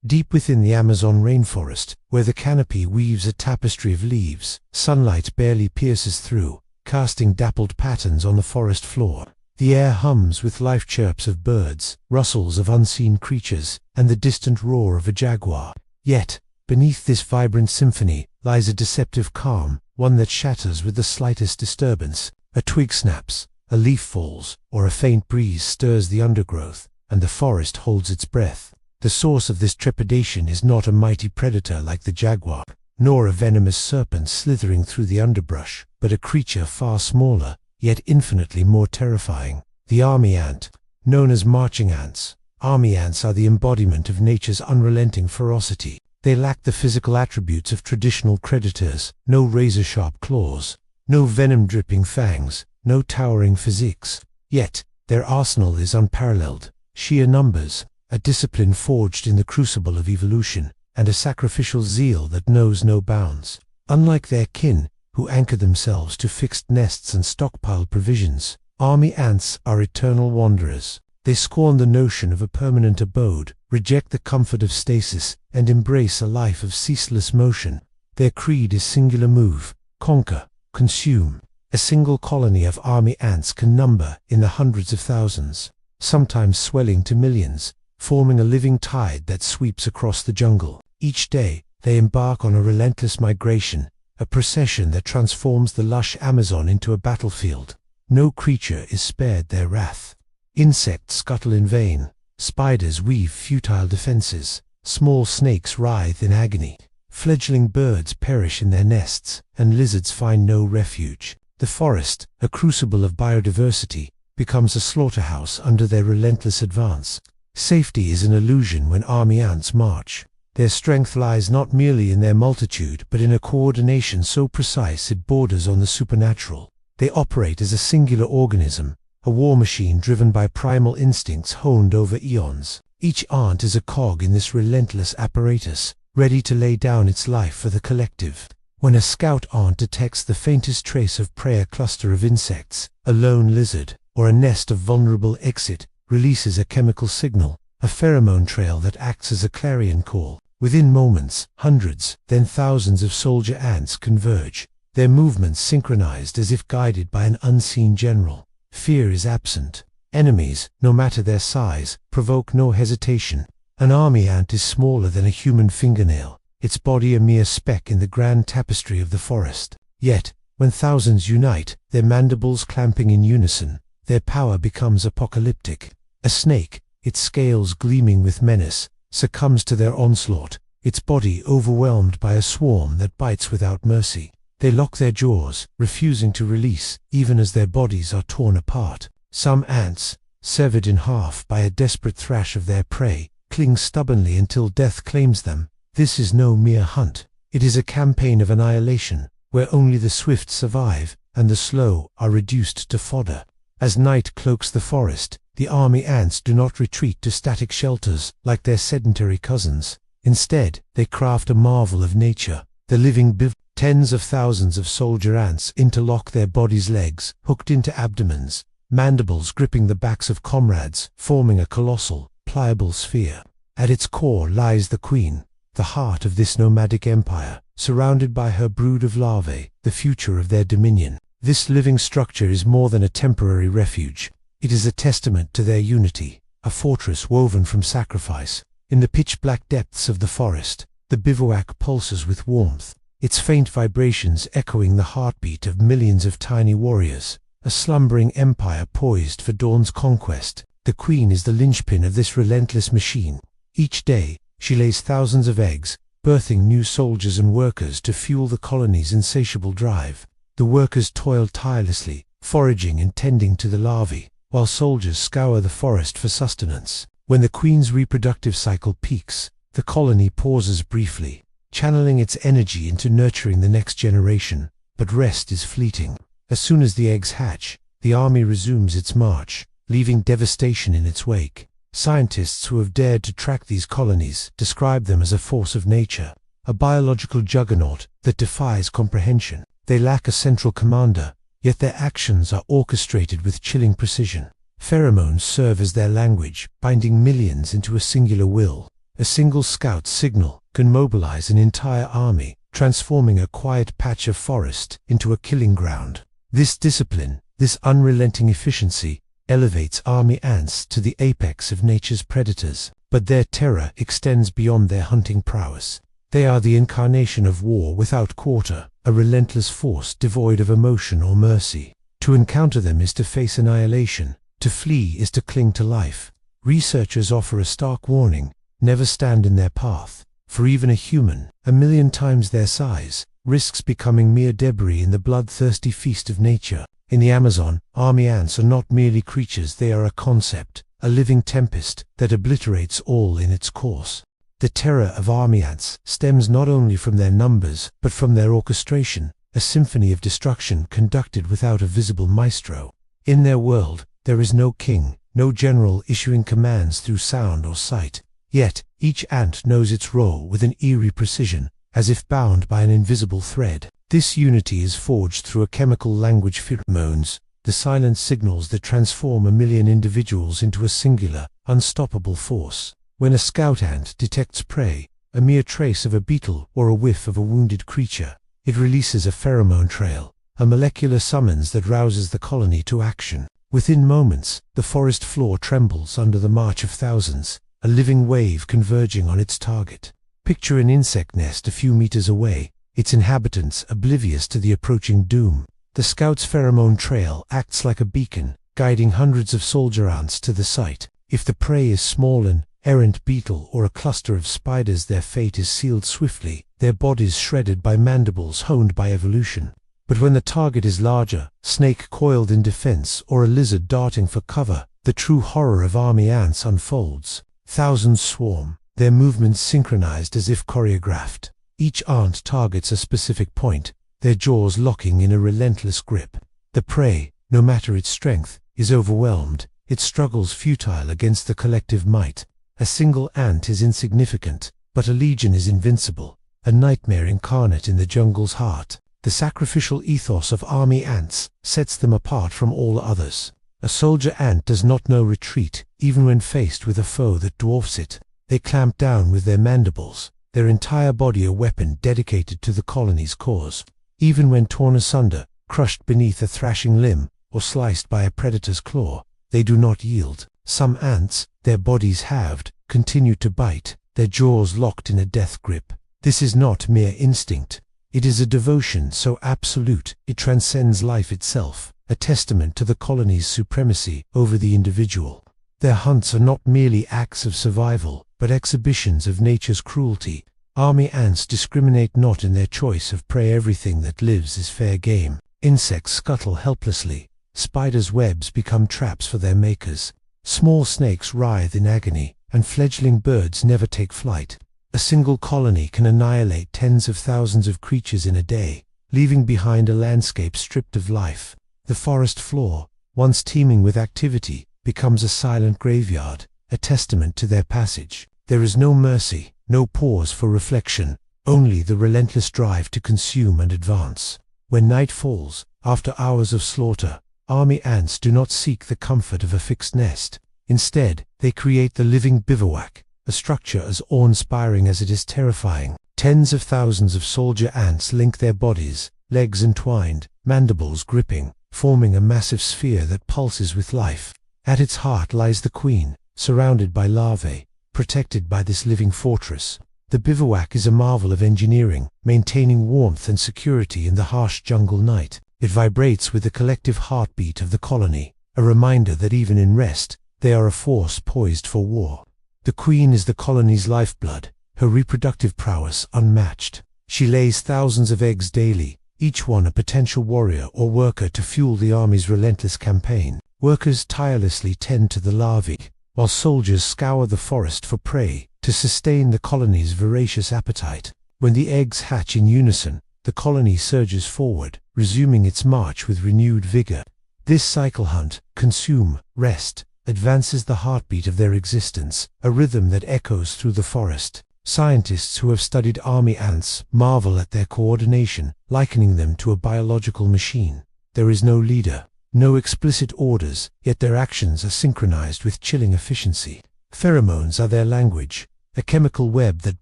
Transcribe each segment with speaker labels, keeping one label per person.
Speaker 1: Deep within the Amazon rainforest, where the canopy weaves a tapestry of leaves, sunlight barely pierces through, casting dappled patterns on the forest floor. The air hums with life chirps of birds, rustles of unseen creatures, and the distant roar of a jaguar. Yet, beneath this vibrant symphony lies a deceptive calm, one that shatters with the slightest disturbance. A twig snaps, a leaf falls, or a faint breeze stirs the undergrowth, and the forest holds its breath. The source of this trepidation is not a mighty predator like the jaguar, nor a venomous serpent slithering through the underbrush, but a creature far smaller, yet infinitely more terrifying. The army ant. Known as marching ants, army ants are the embodiment of nature's unrelenting ferocity. They lack the physical attributes of traditional predators: no razor-sharp claws, no venom-dripping fangs, no towering physiques. Yet, their arsenal is unparalleled. Sheer numbers, a discipline forged in the crucible of evolution, and a sacrificial zeal that knows no bounds. Unlike their kin, who anchor themselves to fixed nests and stockpile provisions, army ants are eternal wanderers. They scorn the notion of a permanent abode, reject the comfort of stasis, and embrace a life of ceaseless motion. Their creed is singular: move, conquer, consume. A single colony of army ants can number in the hundreds of thousands, sometimes swelling to millions, forming a living tide that sweeps across the jungle. Each day, they embark on a relentless migration, a procession that transforms the lush Amazon into a battlefield. No creature is spared their wrath. Insects scuttle in vain, spiders weave futile defenses, small snakes writhe in agony, fledgling birds perish in their nests, and lizards find no refuge. The forest, a crucible of biodiversity, becomes a slaughterhouse under their relentless advance. Safety is an illusion when army ants march. Their strength lies not merely in their multitude, but in a coordination so precise it borders on the supernatural. They operate as a singular organism, a war machine driven by primal instincts honed over eons. Each ant is a cog in this relentless apparatus, ready to lay down its life for the collective. When a scout ant detects the faintest trace of prey, a cluster of insects, a lone lizard, or a nest of vulnerable exit, releases a chemical signal, a pheromone trail that acts as a clarion call. Within moments, hundreds, then thousands of soldier ants converge, their movements synchronized as if guided by an unseen general. Fear is absent. Enemies, no matter their size, provoke no hesitation. An army ant is smaller than a human fingernail, its body a mere speck in the grand tapestry of the forest. Yet, when thousands unite, their mandibles clamping in unison, their power becomes apocalyptic. A snake, its scales gleaming with menace, succumbs to their onslaught, its body overwhelmed by a swarm that bites without mercy. They lock their jaws, refusing to release, even as their bodies are torn apart. Some ants, severed in half by a desperate thrash of their prey, cling stubbornly until death claims them. This is no mere hunt. It is a campaign of annihilation, where only the swift survive, and the slow are reduced to fodder. As night cloaks the forest, the army ants do not retreat to static shelters like their sedentary cousins. Instead, they craft a marvel of nature, the living bivouac. Tens of thousands of soldier ants interlock their bodies' legs, hooked into abdomens, mandibles gripping the backs of comrades, forming a colossal, pliable sphere. At its core lies the queen, the heart of this nomadic empire, surrounded by her brood of larvae, the future of their dominion. This living structure is more than a temporary refuge. It is a testament to their unity, a fortress woven from sacrifice. In the pitch-black depths of the forest, the bivouac pulses with warmth, its faint vibrations echoing the heartbeat of millions of tiny warriors, a slumbering empire poised for dawn's conquest. The queen is the linchpin of this relentless machine. Each day, she lays thousands of eggs, birthing new soldiers and workers to fuel the colony's insatiable drive. The workers toil tirelessly, foraging and tending to the larvae, while soldiers scour the forest for sustenance. When the queen's reproductive cycle peaks, the colony pauses briefly, channeling its energy into nurturing the next generation. But rest is fleeting. As soon as the eggs hatch, the army resumes its march, leaving devastation in its wake. Scientists who have dared to track these colonies describe them as a force of nature, a biological juggernaut that defies comprehension. They lack a central commander, yet their actions are orchestrated with chilling precision. Pheromones serve as their language, binding millions into a singular will. A single scout signal can mobilize an entire army, transforming a quiet patch of forest into a killing ground. This discipline, this unrelenting efficiency, elevates army ants to the apex of nature's predators. But their terror extends beyond their hunting prowess. They are the incarnation of war without quarter, a relentless force devoid of emotion or mercy. To encounter them is to face annihilation. To flee is to cling to life. Researchers offer a stark warning: never stand in their path, for even a human, 1,000,000 times their size, risks becoming mere debris in the bloodthirsty feast of nature. In the Amazon, army ants are not merely creatures, they are a concept, a living tempest that obliterates all in its course. The terror of army ants stems not only from their numbers, but from their orchestration, a symphony of destruction conducted without a visible maestro. In their world, there is no king, no general issuing commands through sound or sight. Yet, each ant knows its role with an eerie precision, as if bound by an invisible thread. This unity is forged through a chemical language: pheromones, the silent signals that transform 1,000,000 individuals into a singular, unstoppable force. When a scout ant detects prey, a mere trace of a beetle or a whiff of a wounded creature, it releases a pheromone trail, a molecular summons that rouses the colony to action. Within moments, the forest floor trembles under the march of thousands, a living wave converging on its target. Picture an insect nest a few meters away, its inhabitants oblivious to the approaching doom. The scout's pheromone trail acts like a beacon, guiding hundreds of soldier ants to the site. If the prey is small, an errant beetle or a cluster of spiders, their fate is sealed swiftly, their bodies shredded by mandibles honed by evolution. But when the target is larger, snake coiled in defense or a lizard darting for cover, the true horror of army ants unfolds. Thousands swarm, their movements synchronized as if choreographed. Each ant targets a specific point, their jaws locking in a relentless grip. The prey, no matter its strength, is overwhelmed, its struggles futile against the collective might. A single ant is insignificant, but a legion is invincible, a nightmare incarnate in the jungle's heart. The sacrificial ethos of army ants sets them apart from all others. A soldier ant does not know retreat, even when faced with a foe that dwarfs it. They clamp down with their mandibles, their entire body a weapon dedicated to the colony's cause. Even when torn asunder, crushed beneath a thrashing limb, or sliced by a predator's claw, they do not yield. Some ants, their bodies halved, continue to bite, their jaws locked in a death grip. This is not mere instinct. It is a devotion so absolute it transcends life itself, a testament to the colony's supremacy over the individual. Their hunts are not merely acts of survival, but exhibitions of nature's cruelty. Army ants discriminate not in their choice of prey. Everything that lives is fair game. Insects scuttle helplessly. Spiders' webs become traps for their makers. Small snakes writhe in agony, and fledgling birds never take flight. A single colony can annihilate tens of thousands of creatures in a day, leaving behind a landscape stripped of life. The forest floor, once teeming with activity, becomes a silent graveyard, a testament to their passage. There is no mercy, no pause for reflection, only the relentless drive to consume and advance. When night falls, after hours of slaughter, army ants do not seek the comfort of a fixed nest. Instead, they create the living bivouac, a structure as awe-inspiring as it is terrifying. Tens of thousands of soldier ants link their bodies, legs entwined, mandibles gripping, forming a massive sphere that pulses with life. At its heart lies the queen, surrounded by larvae, protected by this living fortress. The bivouac is a marvel of engineering, maintaining warmth and security in the harsh jungle night. It vibrates with the collective heartbeat of the colony, a reminder that even in rest, they are a force poised for war. The queen is the colony's lifeblood, her reproductive prowess unmatched. She lays thousands of eggs daily, each one a potential warrior or worker to fuel the army's relentless campaign. Workers tirelessly tend to the larvae, while soldiers scour the forest for prey to sustain the colony's voracious appetite. When the eggs hatch in unison, the colony surges forward, resuming its march with renewed vigor. This cycle: hunt, consume, rest, advances the heartbeat of their existence, a rhythm that echoes through the forest. Scientists who have studied army ants marvel at their coordination, likening them to a biological machine. There is no leader, no explicit orders, yet their actions are synchronized with chilling efficiency. Pheromones are their language, a chemical web that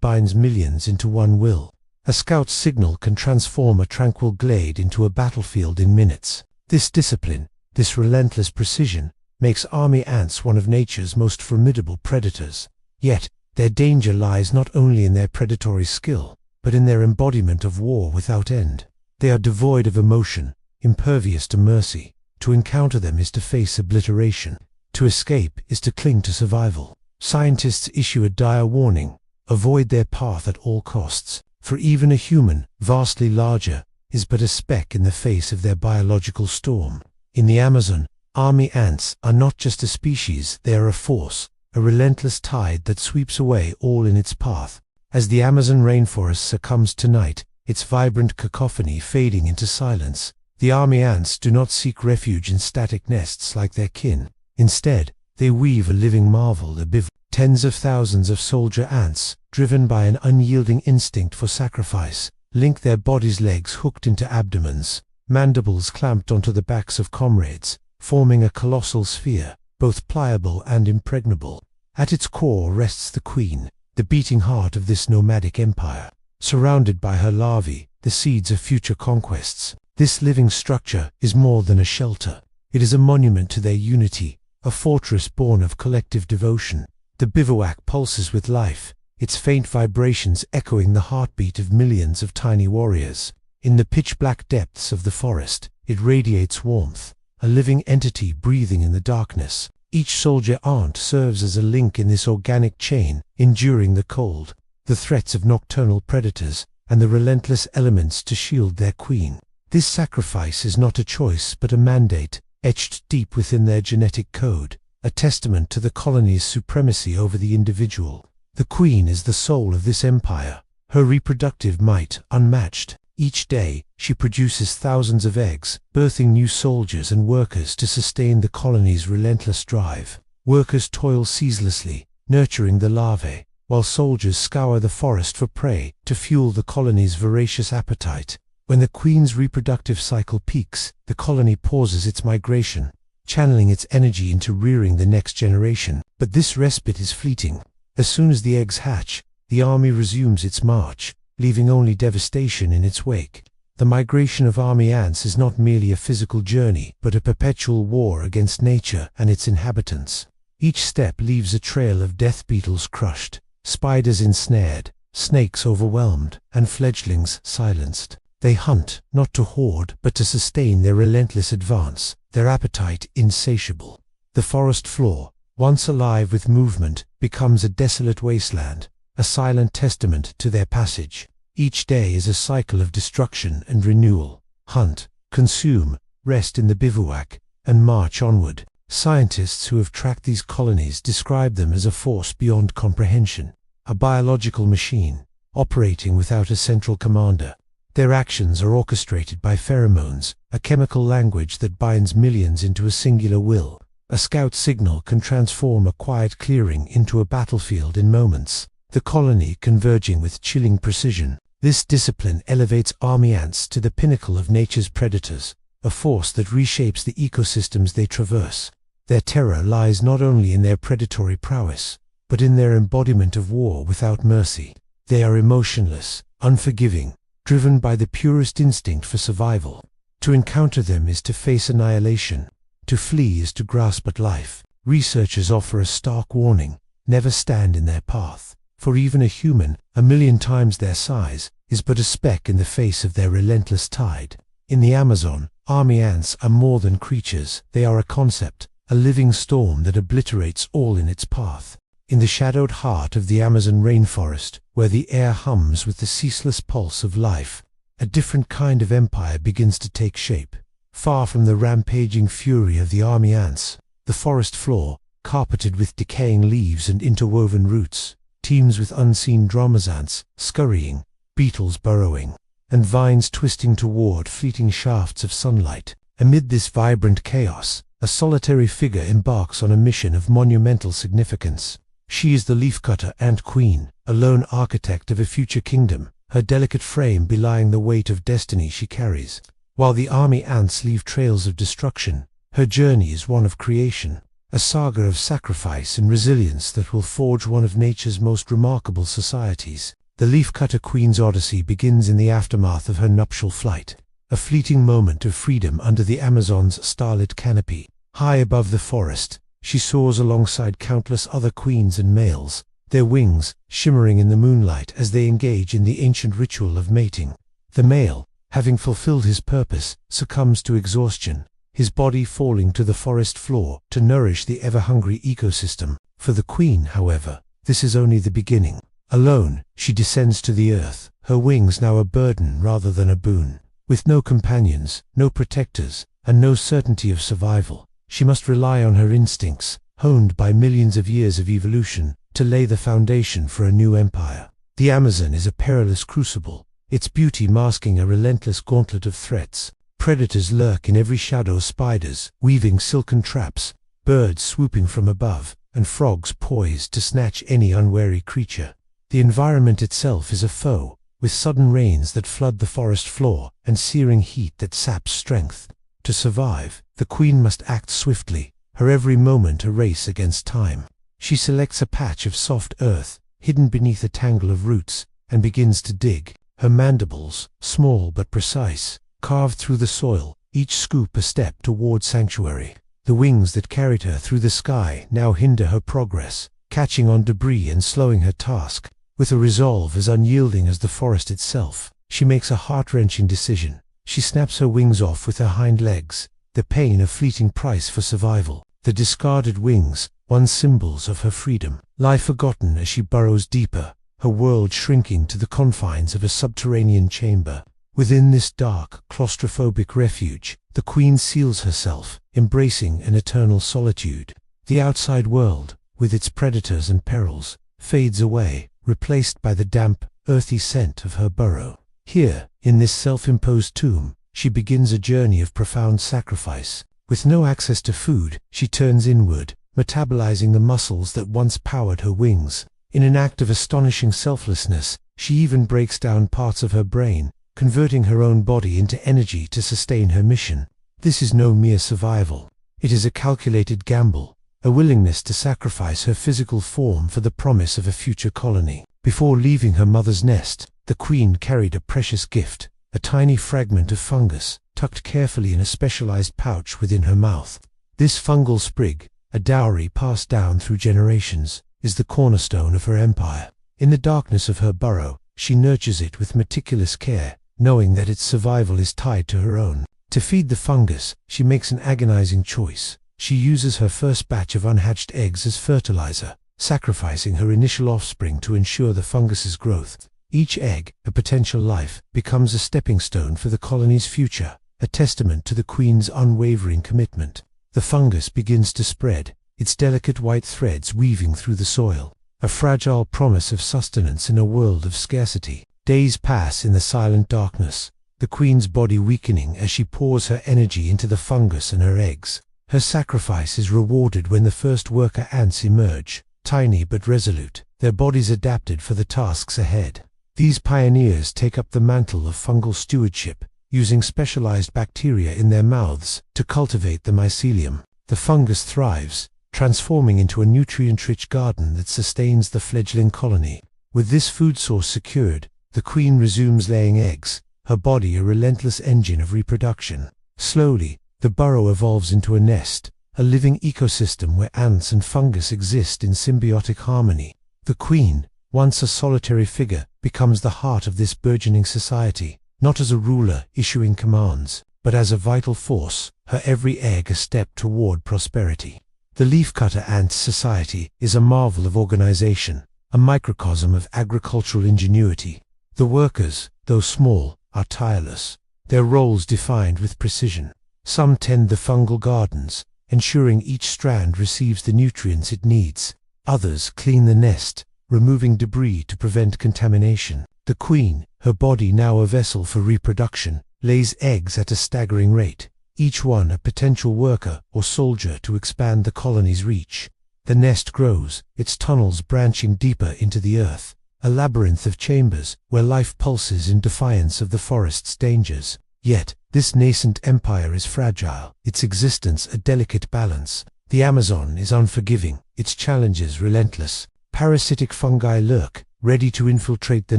Speaker 1: binds millions into one will. A scout's signal can transform a tranquil glade into a battlefield in minutes. This discipline, this relentless precision, makes army ants one of nature's most formidable predators. Yet, their danger lies not only in their predatory skill, but in their embodiment of war without end. They are devoid of emotion, impervious to mercy. To encounter them is to face obliteration. To escape is to cling to survival. Scientists issue a dire warning: avoid their path at all costs. For even a human, vastly larger, is but a speck in the face of their biological storm. In the Amazon, army ants are not just a species, they are a force, a relentless tide that sweeps away all in its path. As the Amazon rainforest succumbs tonight, its vibrant cacophony fading into silence, the army ants do not seek refuge in static nests like their kin. Instead, they weave a living marvel, a bivouac. Tens of thousands of soldier ants, driven by an unyielding instinct for sacrifice, link their bodies, legs hooked into abdomens, mandibles clamped onto the backs of comrades, forming a colossal sphere, both pliable and impregnable. At its core rests the queen, the beating heart of this nomadic empire. Surrounded by her larvae, the seeds of future conquests, this living structure is more than a shelter. It is a monument to their unity, a fortress born of collective devotion. The bivouac pulses with life, its faint vibrations echoing the heartbeat of millions of tiny warriors. In the pitch-black depths of the forest, it radiates warmth, a living entity breathing in the darkness. Each soldier ant serves as a link in this organic chain, enduring the cold, the threats of nocturnal predators, and the relentless elements to shield their queen. This sacrifice is not a choice but a mandate, etched deep within their genetic code, a testament to the colony's supremacy over the individual. The queen is the soul of this empire, her reproductive might unmatched. Each day, she produces thousands of eggs, birthing new soldiers and workers to sustain the colony's relentless drive. Workers toil ceaselessly, nurturing the larvae, while soldiers scour the forest for prey to fuel the colony's voracious appetite. When the queen's reproductive cycle peaks, the colony pauses its migration, channeling its energy into rearing the next generation. But this respite is fleeting. As soon as the eggs hatch, the army resumes its march, leaving only devastation in its wake. The migration of army ants is not merely a physical journey, but a perpetual war against nature and its inhabitants. Each step leaves a trail of death beetles crushed, spiders ensnared, snakes overwhelmed, and fledglings silenced. They hunt, not to hoard, but to sustain their relentless advance, their appetite insatiable. The forest floor, once alive with movement, becomes a desolate wasteland, a silent testament to their passage. Each day is a cycle of destruction and renewal. Hunt, consume, rest in the bivouac, and march onward. Scientists who have tracked these colonies describe them as a force beyond comprehension, a biological machine, operating without a central commander. Their actions are orchestrated by pheromones, a chemical language that binds millions into a singular will. A scout signal can transform a quiet clearing into a battlefield in moments, the colony converging with chilling precision. This discipline elevates army ants to the pinnacle of nature's predators, a force that reshapes the ecosystems they traverse. Their terror lies not only in their predatory prowess, but in their embodiment of war without mercy. They are emotionless, unforgiving, driven by the purest instinct for survival. To encounter them is to face annihilation. To flee is to grasp at life. Researchers offer a stark warning: never stand in their path. For even a human, 1,000,000 times their size, is but a speck in the face of their relentless tide. In the Amazon, army ants are more than creatures, they are a concept, a living storm that obliterates all in its path. In the shadowed heart of the Amazon rainforest, where the air hums with the ceaseless pulse of life, a different kind of empire begins to take shape. Far from the rampaging fury of the army ants, the forest floor, carpeted with decaying leaves and interwoven roots, teems with unseen dromedars scurrying, beetles burrowing, and vines twisting toward fleeting shafts of sunlight. Amid this vibrant chaos, a solitary figure embarks on a mission of monumental significance. She is the leafcutter ant queen, a lone architect of a future kingdom, her delicate frame belying the weight of destiny she carries. While the army ants leave trails of destruction, her journey is one of creation. a saga of sacrifice and resilience that will forge one of nature's most remarkable societies. The Leafcutter Queen's odyssey begins in the aftermath of her nuptial flight, a fleeting moment of freedom under the Amazon's starlit canopy. High above the forest, she soars alongside countless other queens and males, their wings shimmering in the moonlight as they engage in the ancient ritual of mating. The male, having fulfilled his purpose, succumbs to exhaustion, his body falling to the forest floor to nourish the ever-hungry ecosystem. For the queen, however, this is only the beginning. Alone, she descends to the earth, her wings now a burden rather than a boon. With no companions, no protectors, and no certainty of survival, she must rely on her instincts, honed by millions of years of evolution, to lay the foundation for a new empire. The Amazon is a perilous crucible, its beauty masking a relentless gauntlet of threats. Predators lurk in every shadow, spiders weaving silken traps, birds swooping from above, and frogs poised to snatch any unwary creature. The environment itself is a foe, with sudden rains that flood the forest floor and searing heat that saps strength. To survive, the queen must act swiftly, her every moment a race against time. She selects a patch of soft earth, hidden beneath a tangle of roots, and begins to dig. Her mandibles, small but precise, carved through the soil, each scoop a step toward sanctuary. The wings that carried her through the sky now hinder her progress, catching on debris and slowing her task. With a resolve as unyielding as the forest itself, she makes a heart-wrenching decision. She snaps her wings off with her hind legs, the pain a fleeting price for survival. The discarded wings, once symbols of her freedom, lie forgotten as she burrows deeper, her world shrinking to the confines of a subterranean chamber. Within this dark, claustrophobic refuge, the queen seals herself, embracing an eternal solitude. The outside world, with its predators and perils, fades away, replaced by the damp, earthy scent of her burrow. Here, in this self-imposed tomb, she begins a journey of profound sacrifice. With no access to food, she turns inward, metabolizing the muscles that once powered her wings. In an act of astonishing selflessness, she even breaks down parts of her brain, converting her own body into energy to sustain her mission. This is no mere survival. It is a calculated gamble, a willingness to sacrifice her physical form for the promise of a future colony. Before leaving her mother's nest, the queen carried a precious gift, a tiny fragment of fungus, tucked carefully in a specialized pouch within her mouth. This fungal sprig, a dowry passed down through generations, is the cornerstone of her empire. In the darkness of her burrow, she nurtures it with meticulous care, knowing that its survival is tied to her own. To feed the fungus, she makes an agonizing choice. She uses her first batch of unhatched eggs as fertilizer, sacrificing her initial offspring to ensure the fungus's growth. Each egg, a potential life, becomes a stepping stone for the colony's future, a testament to the queen's unwavering commitment. The fungus begins to spread, its delicate white threads weaving through the soil, a fragile promise of sustenance in a world of scarcity. Days pass in the silent darkness, the queen's body weakening as she pours her energy into the fungus and her eggs. Her sacrifice is rewarded when the first worker ants emerge, tiny but resolute, their bodies adapted for the tasks ahead. These pioneers take up the mantle of fungal stewardship, using specialized bacteria in their mouths to cultivate the mycelium. The fungus thrives, transforming into a nutrient-rich garden that sustains the fledgling colony. With this food source secured, the queen resumes laying eggs, her body a relentless engine of reproduction. Slowly, the burrow evolves into a nest, a living ecosystem where ants and fungus exist in symbiotic harmony. The queen, once a solitary figure, becomes the heart of this burgeoning society, not as a ruler issuing commands, but as a vital force, her every egg a step toward prosperity. The Leafcutter Ants Society is a marvel of organization, a microcosm of agricultural ingenuity. The workers, though small, are tireless, their roles defined with precision. Some tend the fungal gardens, ensuring each strand receives the nutrients it needs. Others clean the nest, removing debris to prevent contamination. The queen, her body now a vessel for reproduction, lays eggs at a staggering rate, each one a potential worker or soldier to expand the colony's reach. The nest grows, its tunnels branching deeper into the earth, a labyrinth of chambers where life pulses in defiance of the forest's dangers. Yet, this nascent empire is fragile, its existence a delicate balance. The Amazon is unforgiving, its challenges relentless. Parasitic fungi lurk, ready to infiltrate the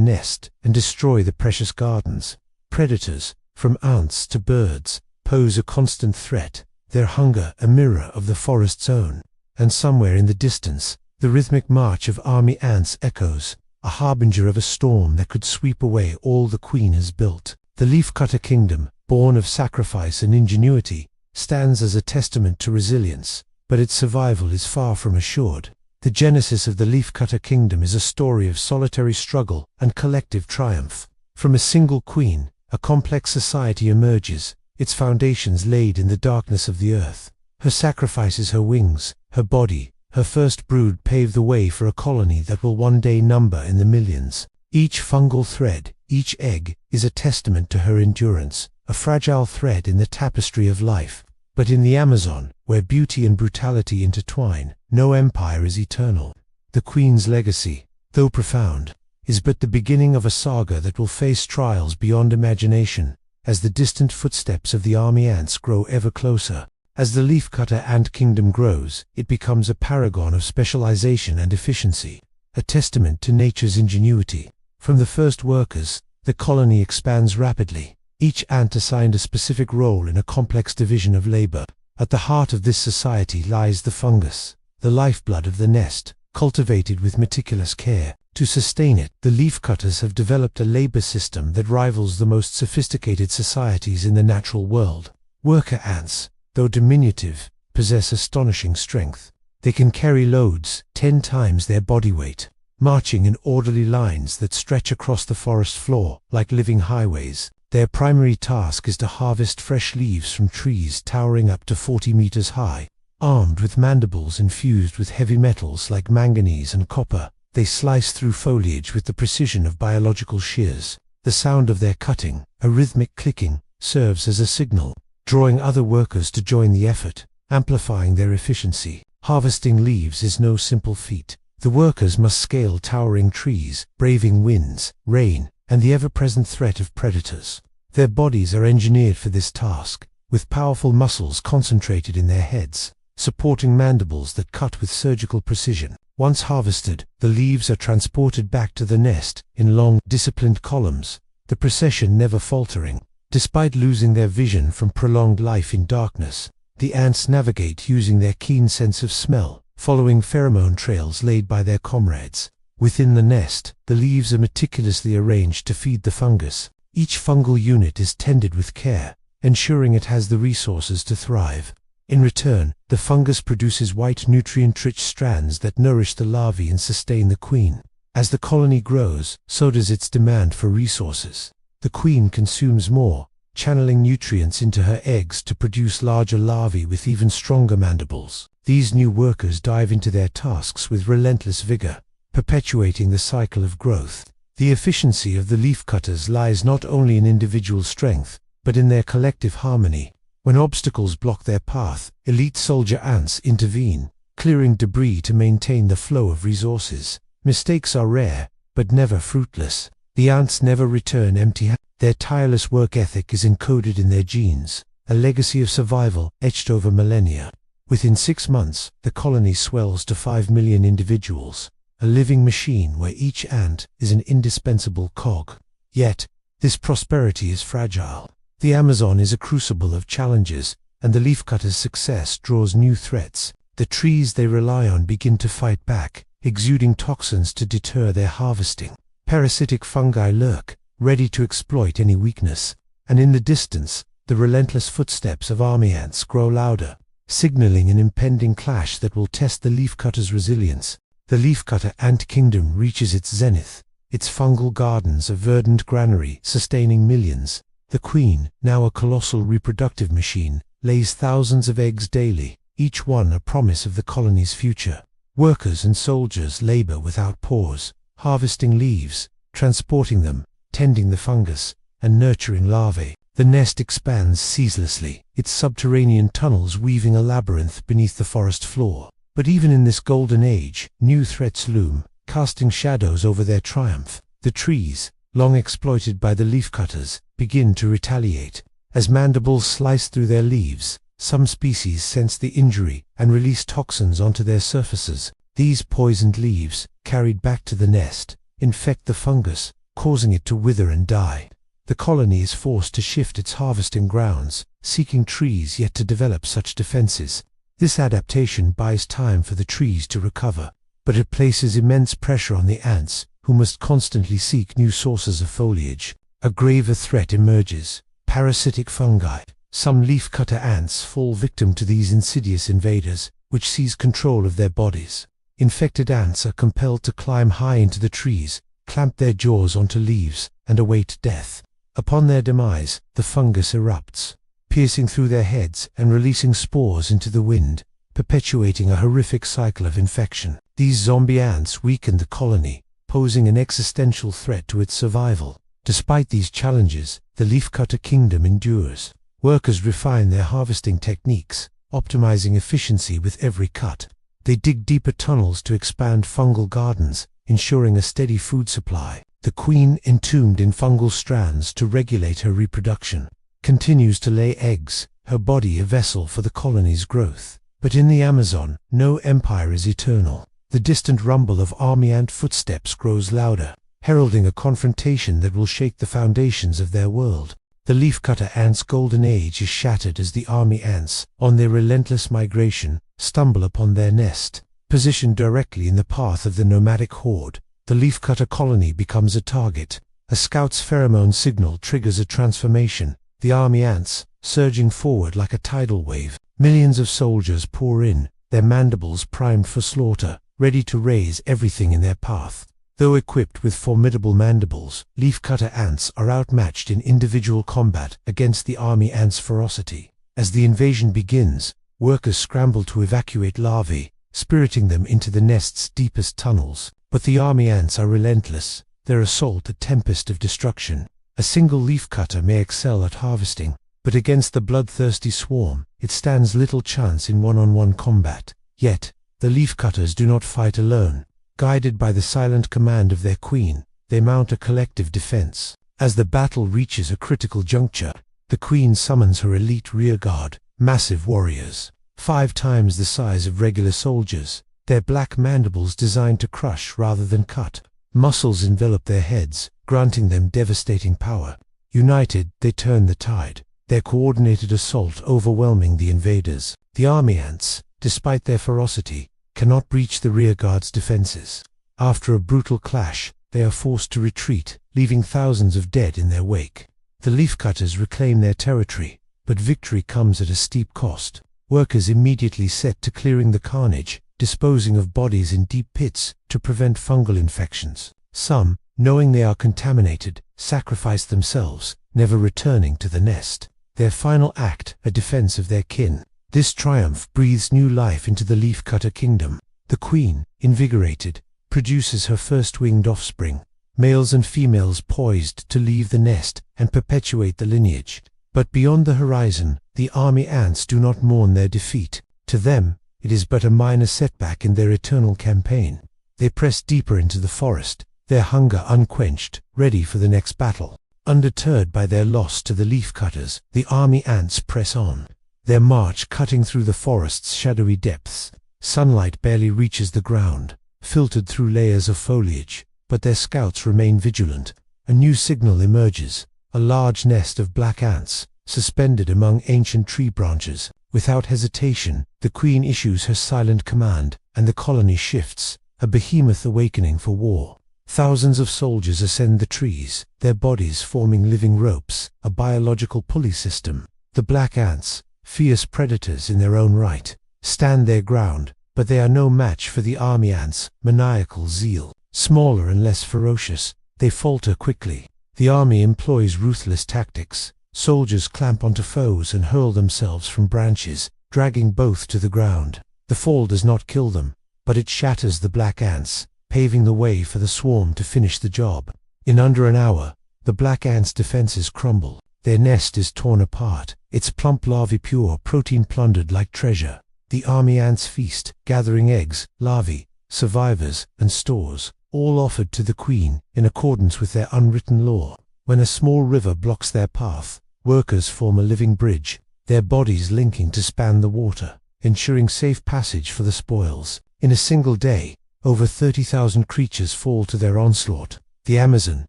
Speaker 1: nest and destroy the precious gardens. Predators, from ants to birds, pose a constant threat, their hunger a mirror of the forest's own. And somewhere in the distance, the rhythmic march of army ants echoes, a harbinger of a storm that could sweep away all the queen has built. The Leafcutter kingdom, born of sacrifice and ingenuity, stands as a testament to resilience, but its survival is far from assured. The genesis of the Leafcutter kingdom is a story of solitary struggle and collective triumph. From a single queen, a complex society emerges, its foundations laid in the darkness of the earth. Her sacrifices, her wings, her body, her first brood pave the way for a colony that will one day number in the millions. Each fungal thread, each egg, is a testament to her endurance, a fragile thread in the tapestry of life. But in the Amazon, where beauty and brutality intertwine, no empire is eternal. The queen's legacy, though profound, is but the beginning of a saga that will face trials beyond imagination, as the distant footsteps of the army ants grow ever closer. As the Leafcutter ant kingdom grows, it becomes a paragon of specialization and efficiency, a testament to nature's ingenuity. From the first workers, the colony expands rapidly, each ant assigned a specific role in a complex division of labor. At the heart of this society lies the fungus, the lifeblood of the nest, cultivated with meticulous care. To sustain it, the leafcutters have developed a labor system that rivals the most sophisticated societies in the natural world. Worker ants, though diminutive, possess astonishing strength. They can carry loads 10 times their body weight, marching in orderly lines that stretch across the forest floor like living highways. Their primary task is to harvest fresh leaves from trees towering up to 40 meters high. Armed with mandibles infused with heavy metals like manganese and copper, they slice through foliage with the precision of biological shears. The sound of their cutting, a rhythmic clicking, serves as a signal, drawing other workers to join the effort, amplifying their efficiency. Harvesting leaves is no simple feat. The workers must scale towering trees, braving winds, rain, and the ever-present threat of predators. Their bodies are engineered for this task, with powerful muscles concentrated in their heads, supporting mandibles that cut with surgical precision. Once harvested, the leaves are transported back to the nest in long, disciplined columns, the procession never faltering. Despite losing their vision from prolonged life in darkness, the ants navigate using their keen sense of smell, following pheromone trails laid by their comrades. Within the nest, the leaves are meticulously arranged to feed the fungus. Each fungal unit is tended with care, ensuring it has the resources to thrive. In return, the fungus produces white nutrient-rich strands that nourish the larvae and sustain the queen. As the colony grows, so does its demand for resources. The queen consumes more, channeling nutrients into her eggs to produce larger larvae with even stronger mandibles. These new workers dive into their tasks with relentless vigor, perpetuating the cycle of growth. The efficiency of the leafcutters lies not only in individual strength, but in their collective harmony. When obstacles block their path, elite soldier ants intervene, clearing debris to maintain the flow of resources. Mistakes are rare, but never fruitless. The ants never return empty-handed. Their tireless work ethic is encoded in their genes, a legacy of survival etched over millennia. Within 6 months, the colony swells to 5 million individuals, a living machine where each ant is an indispensable cog. Yet, this prosperity is fragile. The Amazon is a crucible of challenges, and the leafcutter's success draws new threats. The trees they rely on begin to fight back, exuding toxins to deter their harvesting. Parasitic fungi lurk, ready to exploit any weakness, and in the distance, the relentless footsteps of army ants grow louder, signaling an impending clash that will test the leafcutter's resilience. The Leafcutter ant kingdom reaches its zenith, its fungal gardens a verdant granary sustaining millions. The queen, now a colossal reproductive machine, lays thousands of eggs daily, each one a promise of the colony's future. Workers and soldiers labor without pause, harvesting leaves, transporting them, tending the fungus, and nurturing larvae. The nest expands ceaselessly, its subterranean tunnels weaving a labyrinth beneath the forest floor. But even in this golden age, new threats loom, casting shadows over their triumph. The trees, long exploited by the leafcutters, begin to retaliate. As mandibles slice through their leaves, Some species sense the injury and release toxins onto their surfaces. These poisoned leaves, carried back to the nest, infect the fungus, causing it to wither and die. The colony is forced to shift its harvesting grounds, seeking trees yet to develop such defenses. This adaptation buys time for the trees to recover, but it places immense pressure on the ants, who must constantly seek new sources of foliage. A graver threat emerges: parasitic fungi. Some leafcutter ants fall victim to these insidious invaders, which seize control of their bodies. Infected ants are compelled to climb high into the trees, clamp their jaws onto leaves, and await death. Upon their demise, the fungus erupts, piercing through their heads and releasing spores into the wind, perpetuating a horrific cycle of infection. These zombie ants weaken the colony, posing an existential threat to its survival. Despite these challenges, the leafcutter kingdom endures. Workers refine their harvesting techniques, optimizing efficiency with every cut. They dig deeper tunnels to expand fungal gardens, ensuring a steady food supply. The queen, entombed in fungal strands to regulate her reproduction, continues to lay eggs, her body a vessel for the colony's growth. But in the Amazon, no empire is eternal. The distant rumble of army ant footsteps grows louder, heralding a confrontation that will shake the foundations of their world. The leafcutter ants' golden age is shattered as the army ants, on their relentless migration, stumble upon their nest. Positioned directly in the path of the nomadic horde, the leafcutter colony becomes a target. A scout's pheromone signal triggers a transformation. The army ants, surging forward like a tidal wave. Millions of soldiers pour in, their mandibles primed for slaughter, ready to raze everything in their path. Though equipped with formidable mandibles, leafcutter ants are outmatched in individual combat against the army ants' ferocity. As the invasion begins, workers scramble to evacuate larvae, spiriting them into the nest's deepest tunnels. But the army ants are relentless, their assault a tempest of destruction. A single leafcutter may excel at harvesting, but against the bloodthirsty swarm, it stands little chance in one-on-one combat. Yet, the leafcutters do not fight alone. Guided by the silent command of their queen, they mount a collective defense. As the battle reaches a critical juncture, the queen summons her elite rearguard, massive warriors, 5 times the size of regular soldiers, their black mandibles designed to crush rather than cut. Muscles envelop their heads, granting them devastating power. United, they turn the tide, their coordinated assault overwhelming the invaders. The army ants, despite their ferocity, cannot breach the rearguard's defenses. After a brutal clash, they are forced to retreat, leaving thousands of dead in their wake. The leafcutters reclaim their territory, but victory comes at a steep cost. Workers immediately set to clearing the carnage, disposing of bodies in deep pits to prevent fungal infections. Some, knowing they are contaminated, sacrifice themselves, never returning to the nest. Their final act, a defense of their kin. This triumph breathes new life into the leafcutter kingdom. The queen, invigorated, produces her first winged offspring, males and females poised to leave the nest and perpetuate the lineage. But beyond the horizon, the army ants do not mourn their defeat. To them, it is but a minor setback in their eternal campaign. They press deeper into the forest, their hunger unquenched, ready for the next battle. Undeterred by their loss to the leafcutters, the army ants press on, their march cutting through the forest's shadowy depths. Sunlight barely reaches the ground, filtered through layers of foliage, but their scouts remain vigilant. A new signal emerges, a large nest of black ants, suspended among ancient tree branches. Without hesitation, the queen issues her silent command, and the colony shifts, a behemoth awakening for war. Thousands of soldiers ascend the trees, their bodies forming living ropes, a biological pulley system. The black ants, fierce predators in their own right, stand their ground, but they are no match for the army ants' maniacal zeal. Smaller and less ferocious, they falter quickly. The army employs ruthless tactics. Soldiers clamp onto foes and hurl themselves from branches, dragging both to the ground. The fall does not kill them, but it shatters the black ants, paving the way for the swarm to finish the job. In under an hour, the black ants' defenses crumble. Their nest is torn apart, its plump larvae pure protein plundered like treasure. The army ants feast, gathering eggs, larvae, survivors, and stores, all offered to the queen in accordance with their unwritten law. When a small river blocks their path, workers form a living bridge, their bodies linking to span the water, ensuring safe passage for the spoils. In a single day, over 30,000 creatures fall to their onslaught. The Amazon,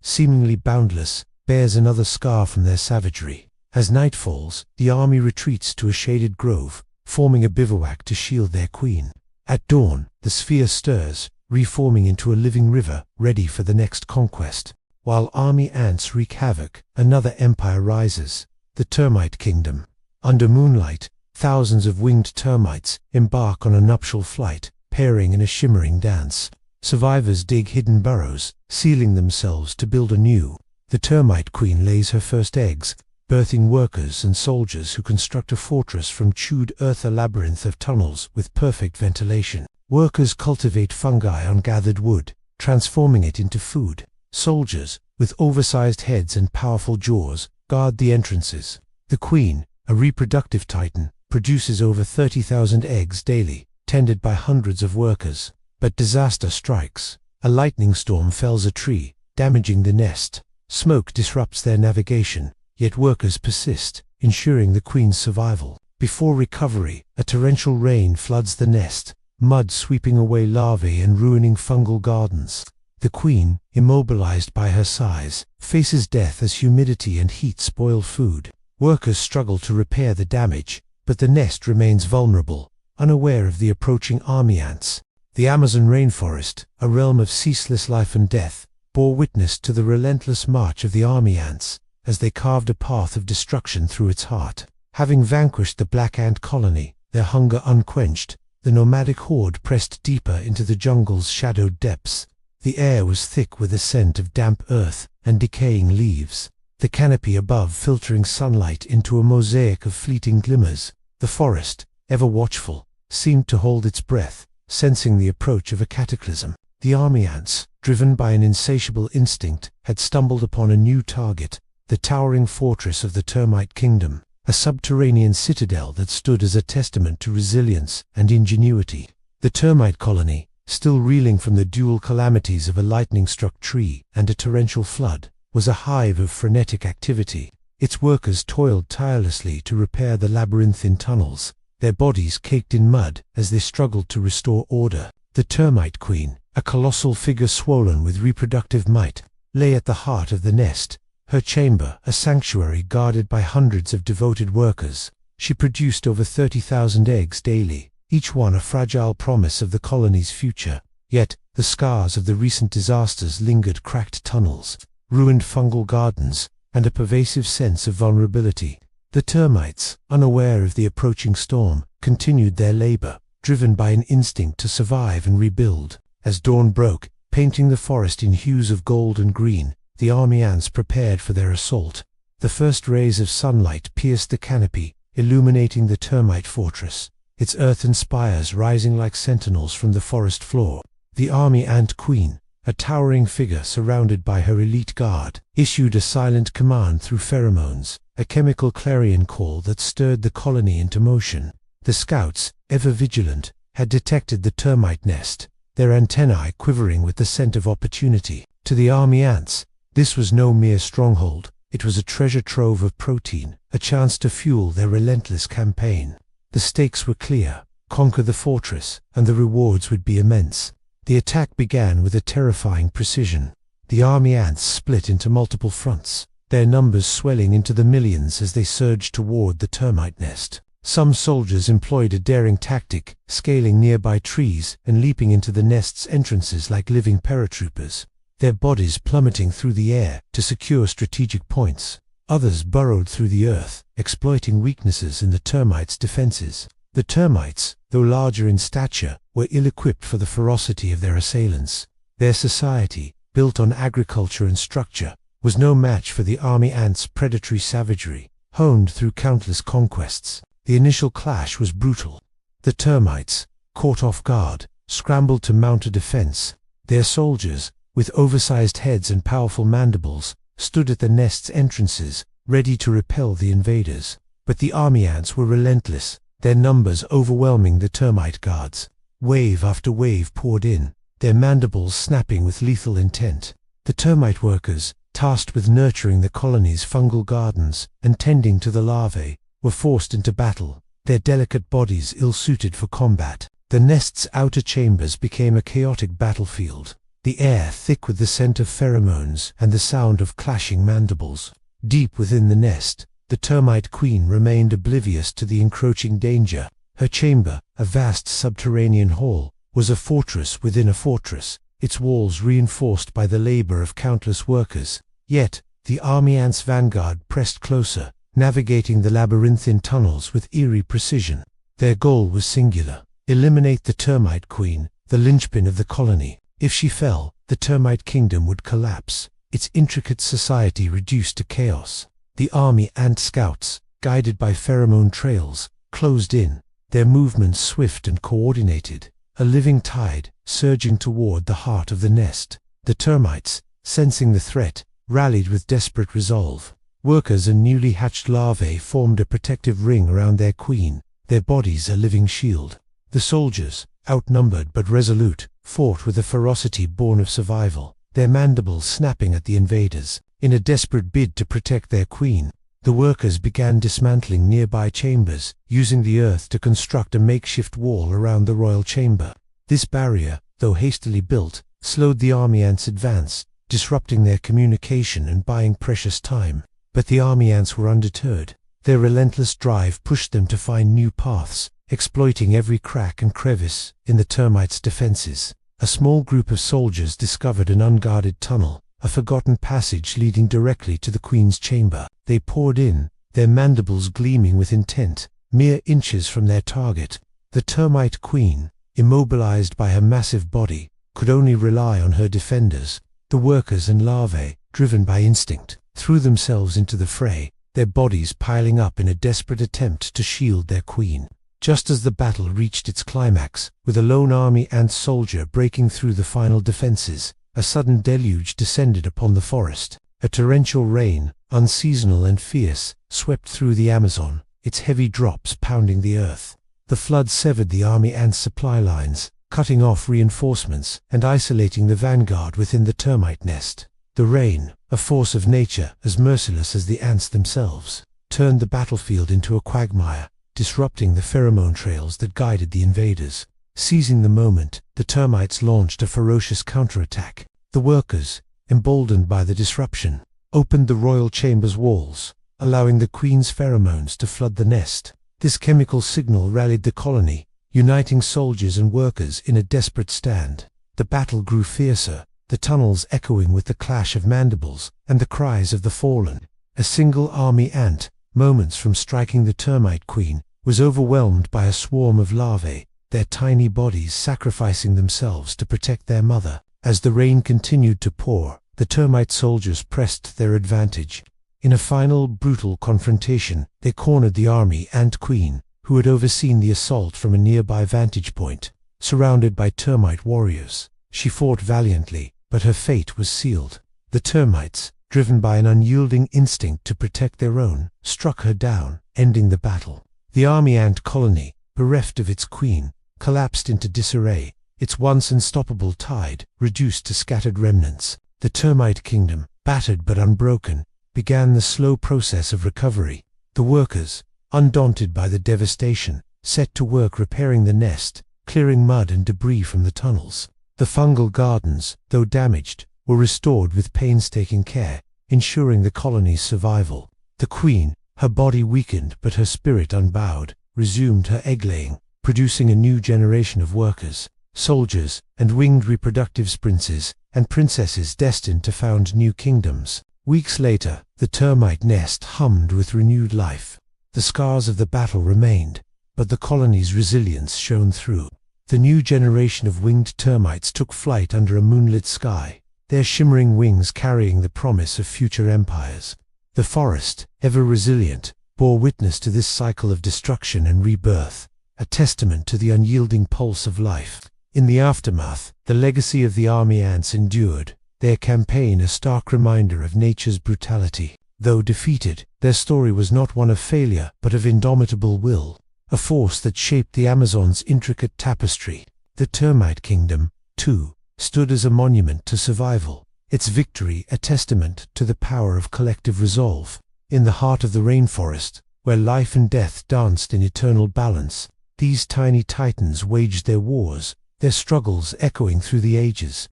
Speaker 1: seemingly boundless, bears another scar from their savagery. As night falls, the army retreats to a shaded grove, forming a bivouac to shield their queen. At dawn, the sphere stirs, reforming into a living river, ready for the next conquest. While army ants wreak havoc, another empire rises, the termite kingdom. Under moonlight, thousands of winged termites embark on a nuptial flight, pairing in a shimmering dance. Survivors dig hidden burrows, sealing themselves to build anew. The termite queen lays her first eggs, birthing workers and soldiers who construct a fortress from chewed earth, a labyrinth of tunnels with perfect ventilation. Workers cultivate fungi on gathered wood, transforming it into food. Soldiers, with oversized heads and powerful jaws, guard the entrances. The queen, a reproductive titan, produces over 30,000 eggs daily, tended by hundreds of workers. But disaster strikes. A lightning storm fells a tree, damaging the nest. Smoke disrupts their navigation, yet workers persist, ensuring the queen's survival. Before recovery, a torrential rain floods the nest, mud sweeping away larvae and ruining fungal gardens. The queen, immobilized by her size, faces death as humidity and heat spoil food. Workers struggle to repair the damage, but the nest remains vulnerable, unaware of the approaching army ants. The Amazon rainforest, a realm of ceaseless life and death, bore witness to the relentless march of the army ants, as they carved a path of destruction through its heart. Having vanquished the black ant colony, their hunger unquenched, the nomadic horde pressed deeper into the jungle's shadowed depths. The air was thick with the scent of damp earth and decaying leaves, the canopy above filtering sunlight into a mosaic of fleeting glimmers. The forest, ever watchful, seemed to hold its breath, sensing the approach of a cataclysm. The army ants, driven by an insatiable instinct, had stumbled upon a new target, the towering fortress of the termite kingdom, a subterranean citadel that stood as a testament to resilience and ingenuity. The termite colony, still reeling from the dual calamities of a lightning-struck tree and a torrential flood, was a hive of frenetic activity. Its workers toiled tirelessly to repair the labyrinthine tunnels, their bodies caked in mud as they struggled to restore order. The termite queen, a colossal figure swollen with reproductive might, lay at the heart of the nest, her chamber a sanctuary guarded by hundreds of devoted workers. She produced over 30,000 eggs daily, each one a fragile promise of the colony's future. Yet, the scars of the recent disasters lingered: cracked tunnels, ruined fungal gardens, and a pervasive sense of vulnerability. The termites, unaware of the approaching storm, continued their labor, driven by an instinct to survive and rebuild. As dawn broke, painting the forest in hues of gold and green, the army ants prepared for their assault. The first rays of sunlight pierced the canopy, illuminating the termite fortress, its earthen spires rising like sentinels from the forest floor. The army ant queen, a towering figure surrounded by her elite guard, issued a silent command through pheromones, a chemical clarion call that stirred the colony into motion. The scouts, ever vigilant, had detected the termite nest, their antennae quivering with the scent of opportunity. To the army ants, this was no mere stronghold, it was a treasure trove of protein, a chance to fuel their relentless campaign. The stakes were clear: conquer the fortress, and the rewards would be immense. The attack began with a terrifying precision. The army ants split into multiple fronts, their numbers swelling into the millions as they surged toward the termite nest. Some soldiers employed a daring tactic, scaling nearby trees and leaping into the nest's entrances like living paratroopers, their bodies plummeting through the air to secure strategic points. Others burrowed through the earth, exploiting weaknesses in the termites' defenses. The termites, though larger in stature, were ill-equipped for the ferocity of their assailants. Their society, built on agriculture and structure, was no match for the army ants' predatory savagery, honed through countless conquests. The initial clash was brutal. The termites, caught off guard, scrambled to mount a defense. Their soldiers, with oversized heads and powerful mandibles, stood at the nest's entrances, ready to repel the invaders. But the army ants were relentless, their numbers overwhelming the termite guards. Wave after wave poured in, their mandibles snapping with lethal intent. The termite workers, tasked with nurturing the colony's fungal gardens and tending to the larvae, were forced into battle, their delicate bodies ill-suited for combat. The nest's outer chambers became a chaotic battlefield, the air thick with the scent of pheromones and the sound of clashing mandibles. Deep within the nest, the termite queen remained oblivious to the encroaching danger. Her chamber, a vast subterranean hall, was a fortress within a fortress, its walls reinforced by the labor of countless workers. Yet, the army ant's vanguard pressed closer, navigating the labyrinthine tunnels with eerie precision. Their goal was singular: eliminate the termite queen, the linchpin of the colony. If she fell, the termite kingdom would collapse, its intricate society reduced to chaos. The army ant scouts, guided by pheromone trails, closed in, their movements swift and coordinated, a living tide surging toward the heart of the nest. The termites, sensing the threat, rallied with desperate resolve. Workers and newly hatched larvae formed a protective ring around their queen, their bodies a living shield. The soldiers, outnumbered but resolute, fought with a ferocity born of survival, their mandibles snapping at the invaders. In a desperate bid to protect their queen, the workers began dismantling nearby chambers, using the earth to construct a makeshift wall around the royal chamber. This barrier, though hastily built, slowed the army ants' advance, disrupting their communication and buying precious time. But the army ants were undeterred. Their relentless drive pushed them to find new paths, exploiting every crack and crevice in the termites' defenses. A small group of soldiers discovered an unguarded tunnel, a forgotten passage leading directly to the queen's chamber. They poured in, their mandibles gleaming with intent, mere inches from their target. The termite queen, immobilized by her massive body, could only rely on her defenders. The workers and larvae, driven by instinct, threw themselves into the fray, their bodies piling up in a desperate attempt to shield their queen. Just as the battle reached its climax, with a lone army ant soldier breaking through the final defenses, a sudden deluge descended upon the forest. A torrential rain, unseasonal and fierce, swept through the Amazon, its heavy drops pounding the earth. The flood severed the army ant's supply lines, cutting off reinforcements and isolating the vanguard within the termite nest. The rain, a force of nature as merciless as the ants themselves, turned the battlefield into a quagmire, disrupting the pheromone trails that guided the invaders. Seizing the moment, the termites launched a ferocious counterattack. The workers, emboldened by the disruption, opened the royal chamber's walls, allowing the queen's pheromones to flood the nest. This chemical signal rallied the colony, uniting soldiers and workers in a desperate stand. The battle grew fiercer, the tunnels echoing with the clash of mandibles and the cries of the fallen. A single army ant, moments from striking the termite queen, was overwhelmed by a swarm of larvae, their tiny bodies sacrificing themselves to protect their mother. As the rain continued to pour, the termite soldiers pressed their advantage. In a final, brutal confrontation, they cornered the army ant queen, who had overseen the assault from a nearby vantage point. Surrounded by termite warriors, she fought valiantly, but her fate was sealed. The termites, driven by an unyielding instinct to protect their own, struck her down, ending the battle. The army ant colony, bereft of its queen, collapsed into disarray, its once unstoppable tide reduced to scattered remnants. The termite kingdom, battered but unbroken, began the slow process of recovery. The workers, undaunted by the devastation, set to work repairing the nest, clearing mud and debris from the tunnels. The fungal gardens, though damaged, were restored with painstaking care, ensuring the colony's survival. The queen, her body weakened but her spirit unbowed, resumed her egg-laying, producing a new generation of workers, soldiers, and winged reproductive princes and princesses destined to found new kingdoms. Weeks later, the termite nest hummed with renewed life. The scars of the battle remained, but the colony's resilience shone through. The new generation of winged termites took flight under a moonlit sky, their shimmering wings carrying the promise of future empires. The forest, ever resilient, bore witness to this cycle of destruction and rebirth, a testament to the unyielding pulse of life. In the aftermath, the legacy of the army ants endured, their campaign a stark reminder of nature's brutality. Though defeated, their story was not one of failure but of indomitable will, a force that shaped the Amazon's intricate tapestry. The termite kingdom, too, stood as a monument to survival, its victory a testament to the power of collective resolve. In the heart of the rainforest, where life and death danced in eternal balance. These tiny titans waged their wars, their struggles echoing through the ages.